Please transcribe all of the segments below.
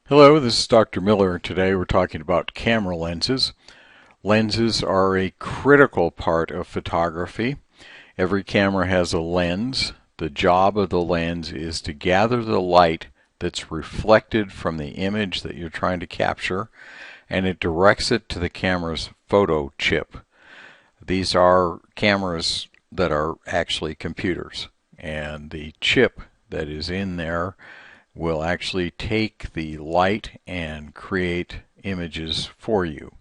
Hello, this is Dr. Miller, and today we're talking about camera lenses. Lenses are a critical part of photography. Every camera has a lens. The job of the lens is to gather the light that's reflected from the image that you're trying to capture, and it directs it to the camera's photo chip. These are cameras that are actually computers, and the chip that is in there will actually take the light and create images for you.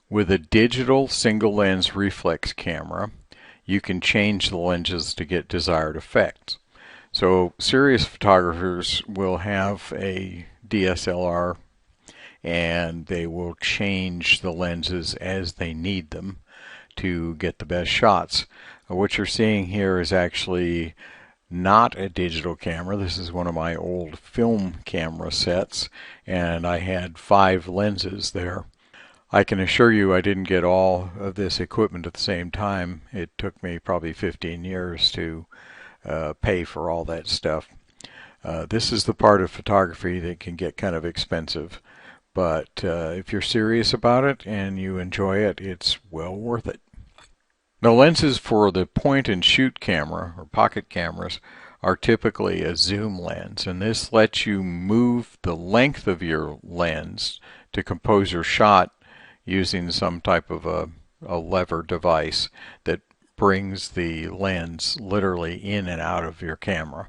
With a digital single lens reflex camera, you can change the lenses to get desired effects. So serious photographers will have a DSLR and they will change the lenses as they need them to get the best shots. What you're seeing here is actually not a digital camera. This is one of my old film camera sets, and I had 5 lenses there. I can assure you I didn't get all of this equipment at the same time. It took me probably 15 years to pay for all that stuff. This is the part of photography that can get kind of expensive, but if you're serious about it and you enjoy it, it's well worth it. Now, lenses for the point and shoot camera or pocket cameras are typically a zoom lens, and this lets you move the length of your lens to compose your shot using some type of a lever device that brings the lens literally in and out of your camera.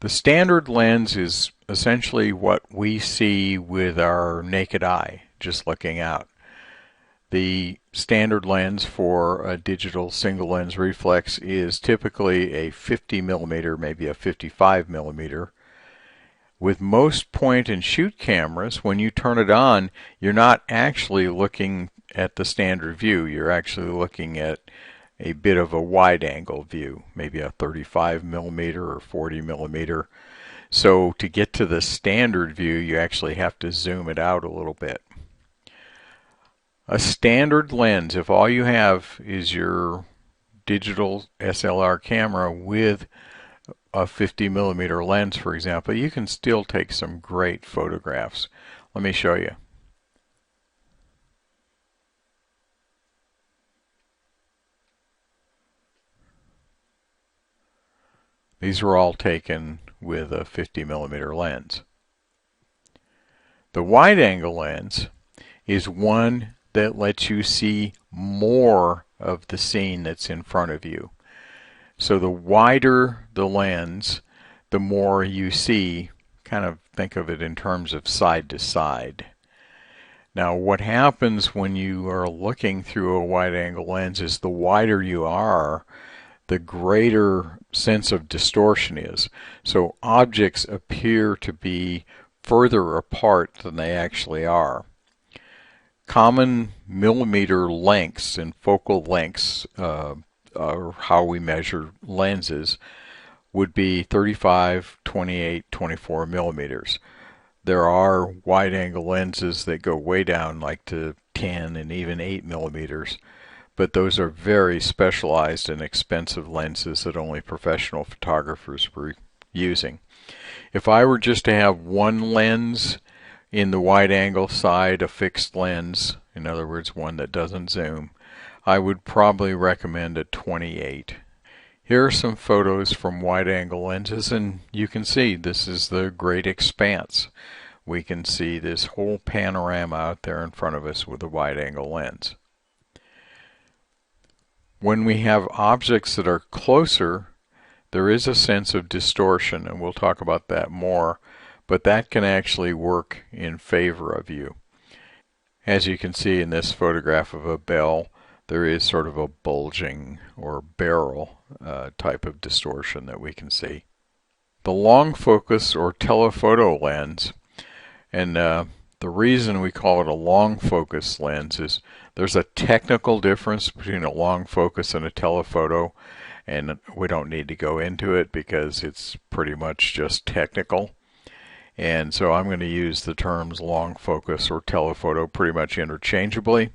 The standard lens is essentially what we see with our naked eye, just looking out. The standard lens for a digital single lens reflex is typically a 50 millimeter, maybe a 55 millimeter. With most point and shoot cameras, when you turn it on, you're not actually looking at the standard view. You're actually looking at a bit of a wide angle view, maybe a 35 millimeter or 40 millimeter. So to get to the standard view, you actually have to zoom it out a little bit. A standard lens, if all you have is your digital SLR camera with a 50 millimeter lens, for example, you can still take some great photographs. Let me show you. These were all taken with a 50 millimeter lens. The wide angle lens is one that lets you see more of the scene that's in front of you. So the wider the lens, the more you see. Kind of think of it in terms of side to side. Now, what happens when you are looking through a wide angle lens is the wider you are, the greater sense of distortion is. So objects appear to be further apart than they actually are. Common millimeter lengths and focal lengths, or how we measure lenses, would be 35, 28, 24 millimeters. There are wide angle lenses that go way down like to 10 and even 8 millimeters, but those are very specialized and expensive lenses that only professional photographers were using. If I were just to have one lens in the wide angle side, a fixed lens, in other words one that doesn't zoom, I would probably recommend a 28. Here are some photos from wide angle lenses, and you can see this is the great expanse. We can see this whole panorama out there in front of us with a wide angle lens. When we have objects that are closer, there is a sense of distortion, and we'll talk about that more, but that can actually work in favor of you. As you can see in this photograph of a bell, there is sort of a bulging or barrel type of distortion that we can see. The long focus or telephoto lens, and the reason we call it a long focus lens is there's a technical difference between a long focus and a telephoto, and we don't need to go into it because it's pretty much just technical. And so I'm going to use the terms long focus or telephoto pretty much interchangeably.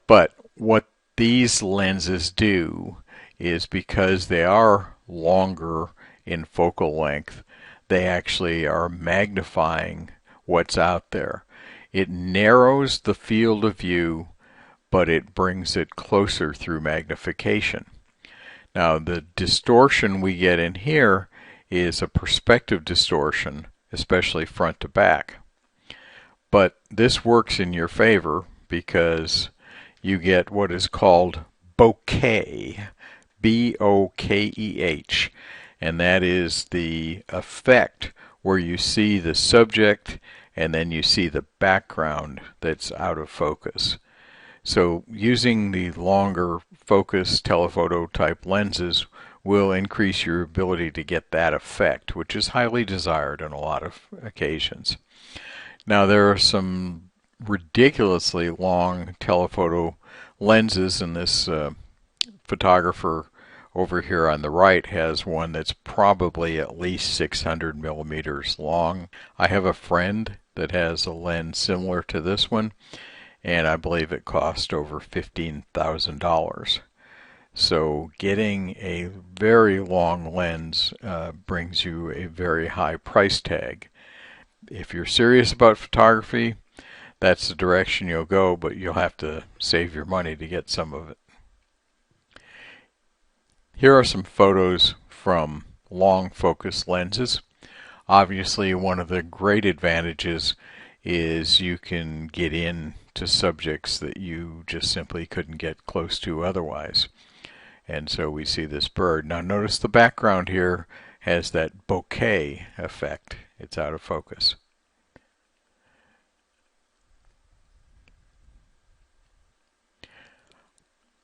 But what these lenses do is, because they are longer in focal length, they actually are magnifying what's out there. It narrows the field of view, but it brings it closer through magnification. Now, the distortion we get in here is a perspective distortion, especially front to back. But this works in your favor because you get what is called bokeh, B-O-K-E-H, and that is the effect where you see the subject and then you see the background that's out of focus. So using the longer focus telephoto type lenses will increase your ability to get that effect, which is highly desired on a lot of occasions. Now, there are some ridiculously long telephoto lenses, and this photographer over here on the right has one that's probably at least 600 millimeters long. I have a friend that has a lens similar to this one, and I believe it cost over $15,000. So getting a very long lens brings you a very high price tag. If you're serious about photography, that's the direction you'll go, but you'll have to save your money to get some of it. Here are some photos from long focus lenses. Obviously, one of the great advantages is you can get in to subjects that you just simply couldn't get close to otherwise. And so we see this bird. Now notice the background here has that bokeh effect. It's out of focus.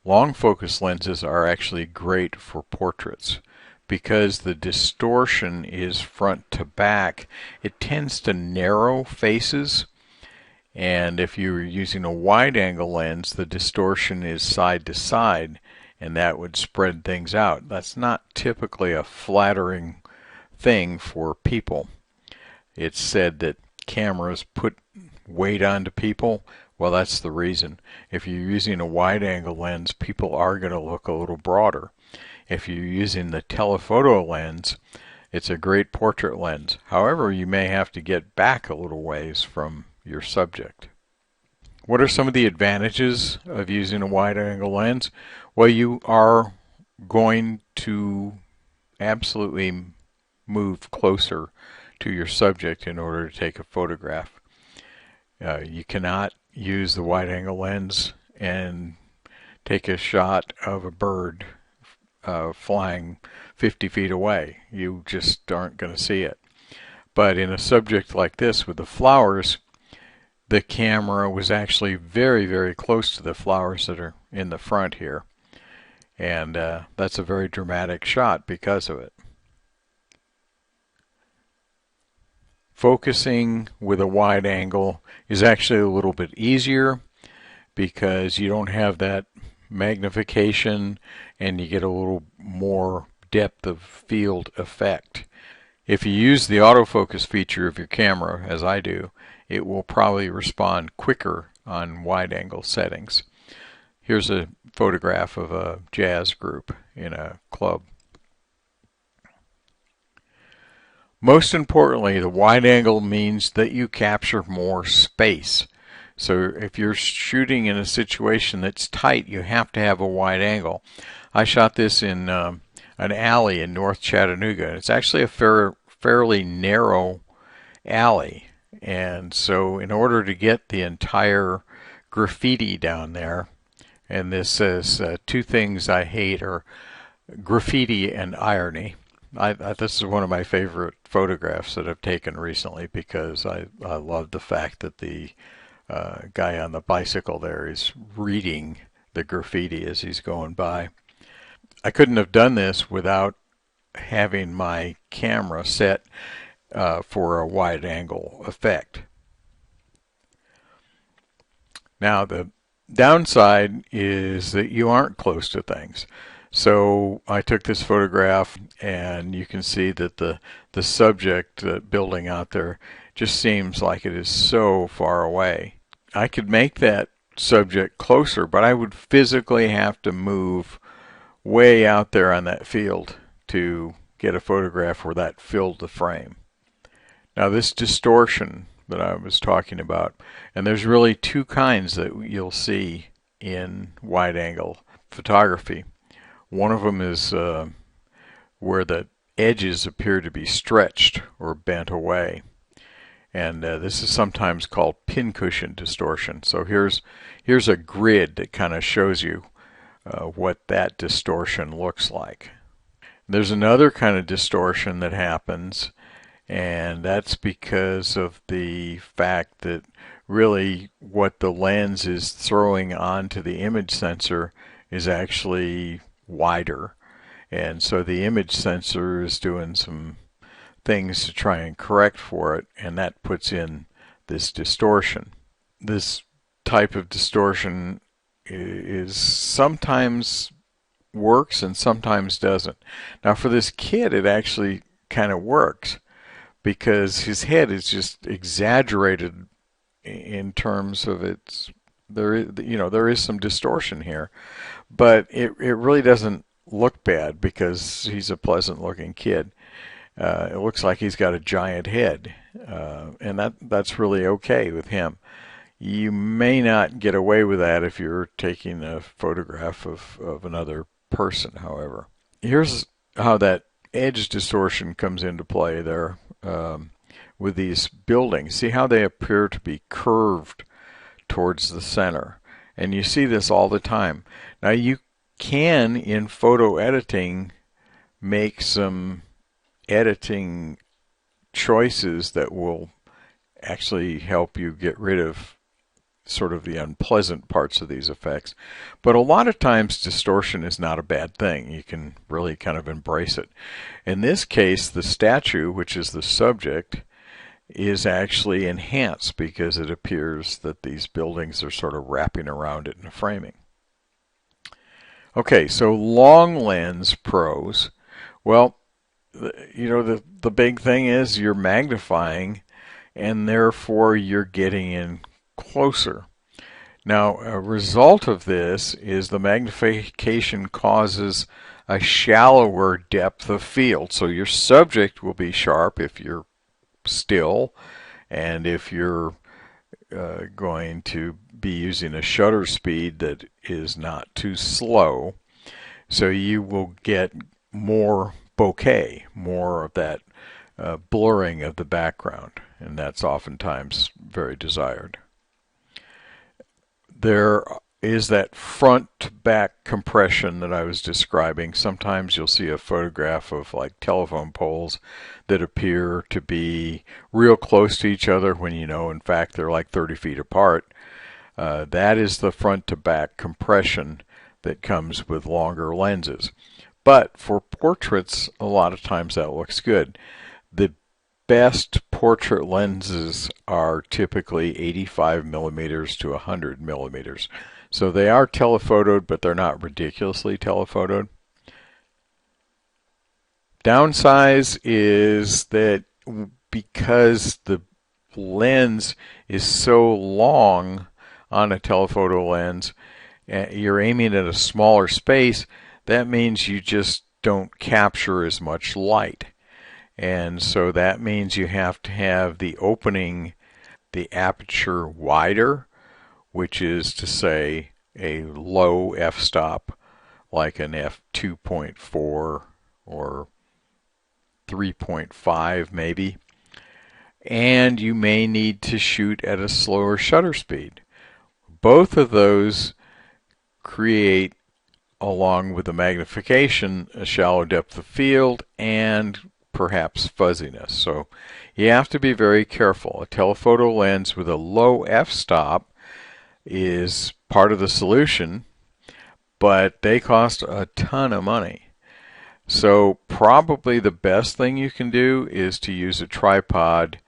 Long focus lenses are actually great for portraits because the distortion is front to back. It tends to narrow faces, and if you're using a wide angle lens, the distortion is side to side, and that would spread things out. That's not typically a flattering thing for people. It's said that cameras put weight onto people. Well, that's the reason. If you're using a wide angle lens, people are going to look a little broader. If you're using the telephoto lens, it's a great portrait lens. However, you may have to get back a little ways from your subject. What are some of the advantages of using a wide angle lens? Well, you are going to absolutely move closer to your subject in order to take a photograph. You cannot use the wide angle lens and take a shot of a bird flying 50 feet away. You just aren't going to see it. But in a subject like this with the flowers, the camera was actually very, very close to the flowers that are in the front here. And that's a very dramatic shot because of it. Focusing with a wide angle is actually a little bit easier because you don't have that magnification and you get a little more depth of field effect. If you use the autofocus feature of your camera, as I do, it will probably respond quicker on wide angle settings. Here's a photograph of a jazz group in a club. Most importantly, the wide angle means that you capture more space. So if you're shooting in a situation that's tight, you have to have a wide angle. I shot this in an alley in North Chattanooga. It's actually a fairly narrow alley. And so in order to get the entire graffiti down there, and this says two things I hate are graffiti and irony. This is one of my favorite photographs that I've taken recently because I love the fact that the guy on the bicycle there is reading the graffiti as he's going by. I couldn't have done this without having my camera set for a wide angle effect. Now the downside is that you aren't close to things. So I took this photograph and you can see that the subject building out there just seems like it is so far away. I could make that subject closer, but I would physically have to move way out there on that field to get a photograph where that filled the frame. Now this distortion that I was talking about, and there's really two kinds that you'll see in wide angle photography. One of them is where the edges appear to be stretched or bent away. And this is sometimes called pincushion distortion. So here's a grid that kind of shows you what that distortion looks like. There's another kind of distortion that happens, and that's because of the fact that really what the lens is throwing onto the image sensor is actually wider. And so the image sensor is doing some things to try and correct for it, and that puts in this distortion. This type of distortion is sometimes works and sometimes doesn't. Now for this kid it actually kind of works because his head is just exaggerated in terms of there is some distortion here, but it really doesn't look bad because he's a pleasant looking kid. It looks like he's got a giant head, and that's really okay with him. You may not get away with that if you're taking a photograph of another person, however. Here's how that edge distortion comes into play there with these buildings. See how they appear to be curved towards the center. And you see this all the time. Now you can, in photo editing, make some editing choices that will actually help you get rid of sort of the unpleasant parts of these effects. But a lot of times distortion is not a bad thing. You can really kind of embrace it. In this case, the statue, which is the subject, is actually enhanced because it appears that these buildings are sort of wrapping around it in the framing. Okay, so long lens pros. Well, the big thing is you're magnifying, and therefore you're getting in closer. Now, a result of this is the magnification causes a shallower depth of field. So your subject will be sharp if you're still, and if you're going to be using a shutter speed that is not too slow, so you will get more bokeh, more of that blurring of the background, and that's oftentimes very desired. There is that front-to-back compression that I was describing. Sometimes you'll see a photograph of like telephone poles that appear to be real close to each other when in fact they're like 30 feet apart. That is the front-to-back compression that comes with longer lenses. But for portraits, a lot of times that looks good. The best portrait lenses are typically 85 millimeters to 100 millimeters. So they are telephotoed, but they're not ridiculously telephotoed. Downsize is that because the lens is so long on a telephoto lens, you're aiming at a smaller space, that means you just don't capture as much light. And so that means you have to have the opening, the aperture wider, which is to say a low f-stop, like an f2.4 or 3.5 maybe. And you may need to shoot at a slower shutter speed. Both of those create, along with the magnification, a shallow depth of field and perhaps fuzziness. So you have to be very careful. A telephoto lens with a low f-stop is part of the solution, but they cost a ton of money. So probably the best thing you can do is to use a tripod,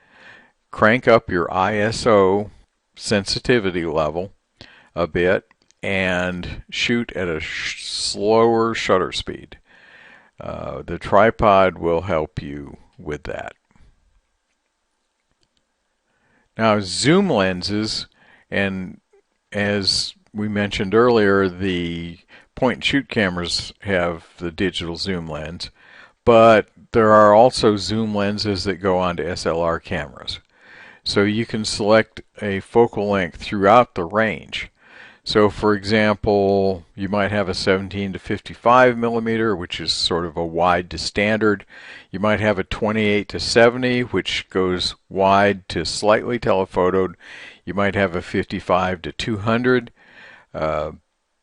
crank up your ISO sensitivity level a bit, and shoot at a slower shutter speed. The tripod will help you with that. Now, zoom lenses, and as we mentioned earlier, the point and shoot cameras have the digital zoom lens, but there are also zoom lenses that go onto SLR cameras. So you can select a focal length throughout the range. So for example, you might have a 17 to 55 millimeter, which is sort of a wide to standard. You might have a 28 to 70, which goes wide to slightly telephotoed. You might have a 55 to 200.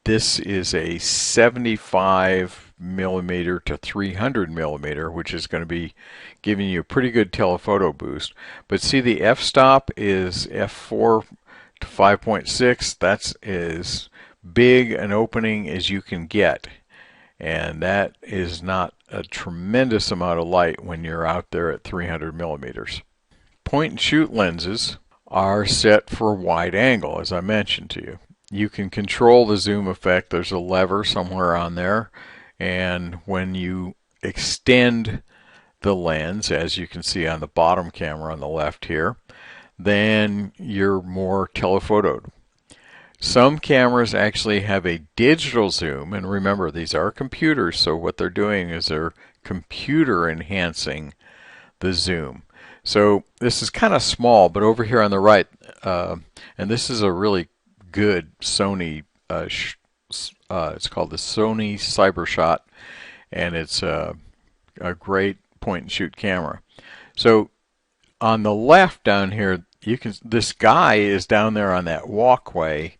This is a 75 millimeter to 300 millimeter, which is going to be giving you a pretty good telephoto boost. But see, the f-stop is f4 to 5.6. That's as big an opening as you can get, and that is not a tremendous amount of light when you're out there at 300 millimeters. Point and shoot lenses are set for wide angle, as I mentioned to you. You can control the zoom effect. There's a lever somewhere on there, and when you extend the lens, as you can see on the bottom camera on the left here, then you're more telephotoed. Some cameras actually have a digital zoom, and remember, these are computers, so what they're doing is they're computer enhancing the zoom. So this is kind of small, but over here on the right, and this is a really good Sony, it's called the Sony CyberShot, and it's a great point and shoot camera. So on the left down here, you can, this guy is down there on that walkway,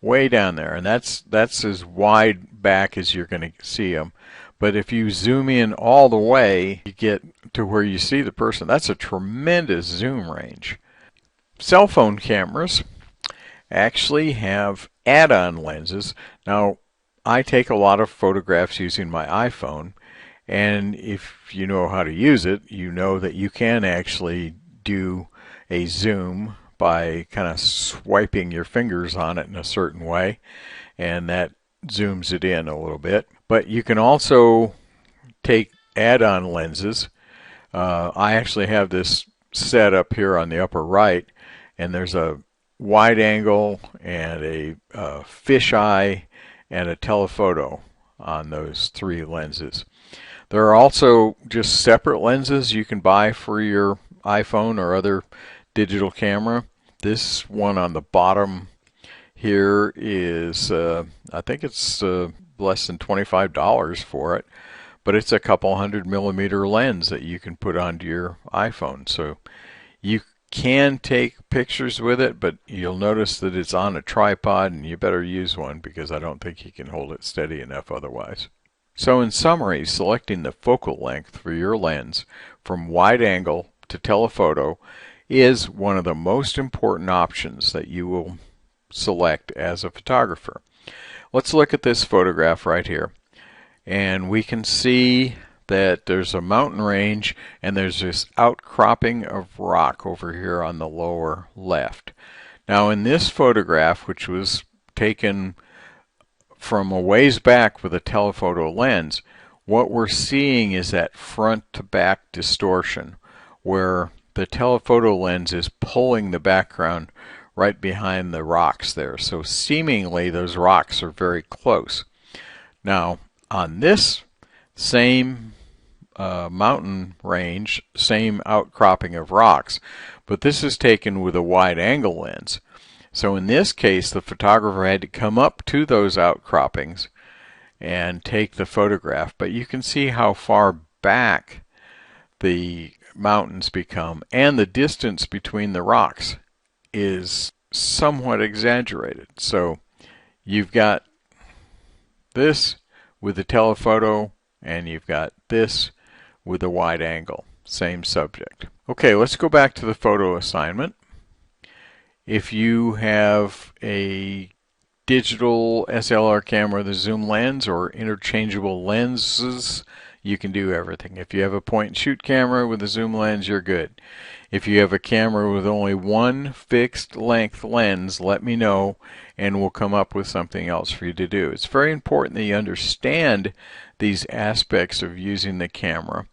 way down there, and that's as wide back as you're going to see him. But if you zoom in all the way, you get to where you see the person. That's a tremendous zoom range. Cell phone cameras actually have add-on lenses. Now, I take a lot of photographs using my iPhone, and if you know how to use it, you know that you can actually do a zoom by kind of swiping your fingers on it in a certain way, and that zooms it in a little bit. But you can also take add-on lenses. I actually have this set up here on the upper right, and there's a wide angle and a fisheye and a telephoto on those three lenses. There are also just separate lenses you can buy for your iPhone or other digital camera. This one on the bottom here is I think it's less than $25 for it, but it's a couple 100 millimeter lens that you can put onto your iPhone. So you can take pictures with it, but you'll notice that it's on a tripod, and you better use one because I don't think you can hold it steady enough otherwise. So in summary, selecting the focal length for your lens from wide angle to telephoto is one of the most important options that you will select as a photographer. Let's look at this photograph right here, and we can see that there's a mountain range and there's this outcropping of rock over here on the lower left. Now in this photograph, which was taken from a ways back with a telephoto lens, what we're seeing is that front to back distortion where the telephoto lens is pulling the background right behind the rocks there. So seemingly those rocks are very close. Now on this same mountain range, same outcropping of rocks, but this is taken with a wide angle lens. So in this case, the photographer had to come up to those outcroppings and take the photograph, but you can see how far back the mountains become, and the distance between the rocks is somewhat exaggerated. So you've got this with the telephoto, and you've got this with a wide angle. Same subject. Okay, let's go back to the photo assignment. If you have a digital SLR camera with a zoom lens or interchangeable lenses, you can do everything. If you have a point and shoot camera with a zoom lens, you're good. If you have a camera with only one fixed length lens, let me know and we'll come up with something else for you to do. It's very important that you understand these aspects of using the camera,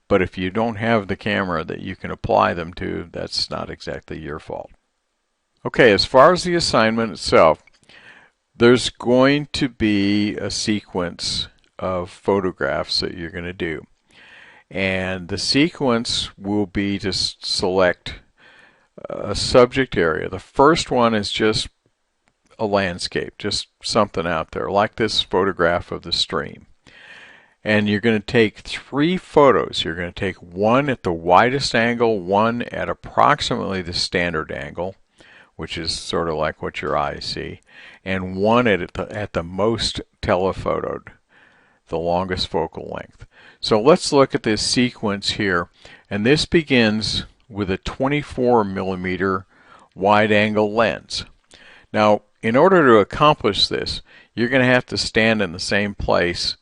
but if you don't have the camera that you can apply them to, that's not exactly your fault. Okay, as far as the assignment itself, there's going to be a sequence of photographs that you're going to do. And the sequence will be to select a subject area. The first one is just a landscape, just something out there, like this photograph of the stream. And you're going to take 3 photos. You're going to take one at the widest angle, one at approximately the standard angle, which is sort of like what your eyes see, and one at the most telephotoed, the longest focal length. So let's look at this sequence here, and this begins with a 24 millimeter wide angle lens. Now, in order to accomplish this, you're going to have to stand in the same place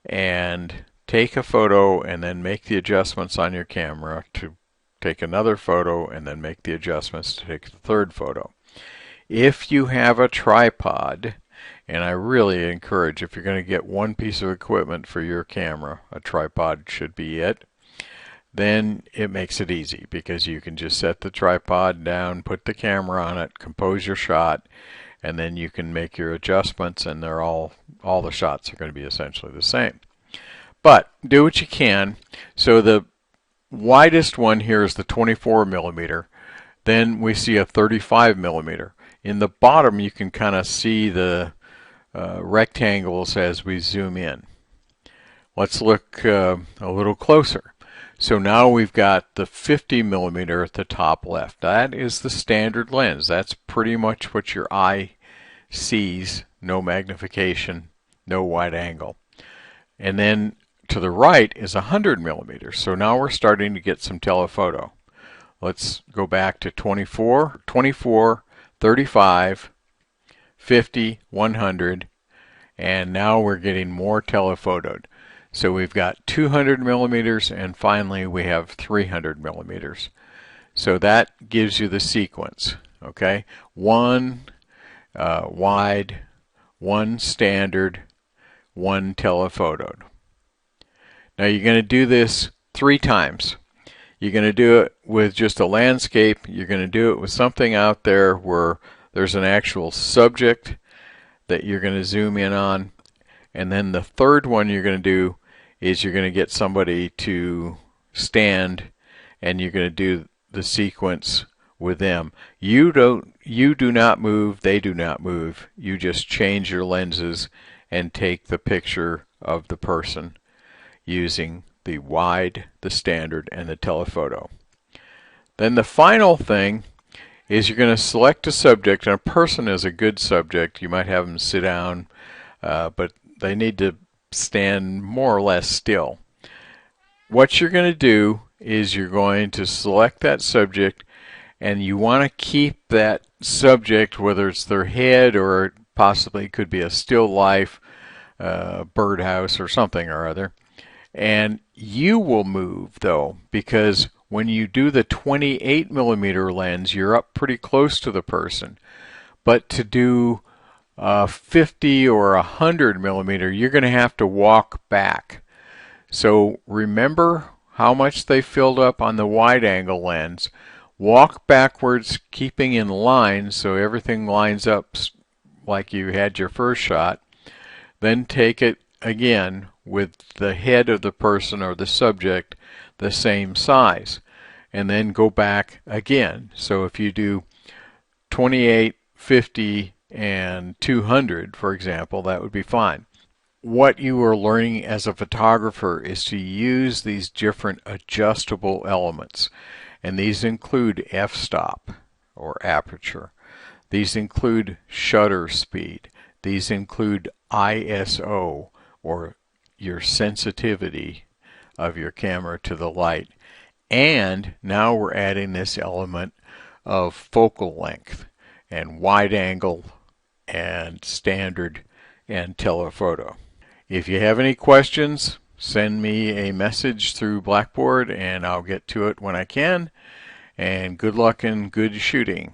and take a photo and then make the adjustments on your camera to take another photo and then make the adjustments to take the third photo. If you have a tripod, and I really encourage, if you're going to get one piece of equipment for your camera, a tripod should be it, then it makes it easy because you can just set the tripod down, put the camera on it, compose your shot, and then you can make your adjustments, and they're all the shots are going to be essentially the same. But do what you can. So the widest one here is the 24 millimeter. Then we see a 35 millimeter. In the bottom you can kind of see the rectangles as we zoom in. Let's look a little closer. So now we've got the 50 millimeter at the top left. That is the standard lens. That's pretty much what your eye sees. No magnification, no wide angle. And then to the right is 100 millimeters. So now we're starting to get some telephoto. Let's go back to 24, 35, 50, 100, and now we're getting more telephotoed. So we've got 200 millimeters, and finally we have 300 millimeters. So that gives you the sequence. Okay, one wide, one standard, one telephotoed. Now you're going to do this 3 times. You're going to do it with just a landscape. You're going to do it with something out there where there's an actual subject that you're going to zoom in on. And then the third one you're going to do is you're going to get somebody to stand and you're going to do the sequence with them. You do not move, they do not move. You just change your lenses and take the picture of the person using the wide, the standard, and the telephoto. Then the final thing is you're going to select a subject, and a person is a good subject. You might have them sit down, but they need to stand more or less still. What you're going to do is you're going to select that subject, and you want to keep that subject, whether it's their head or possibly could be a still life, birdhouse or something or other. And you will move though, because when you do the 28 millimeter lens, you're up pretty close to the person. But to do 50 or 100 millimeter, you're going to have to walk back. So remember how much they filled up on the wide angle lens. Walk backwards, keeping in line so everything lines up like you had your first shot. Then take it again with the head of the person or the subject the same size, and then go back again. So if you do 28, 50, and 200, for example, that would be fine. What you are learning as a photographer is to use these different adjustable elements, and these include f-stop or aperture. These include shutter speed. These include ISO, or your sensitivity of your camera to the light. And now we're adding this element of focal length and wide angle and standard and telephoto. If you have any questions, send me a message through Blackboard and I'll get to it when I can. And good luck and good shooting.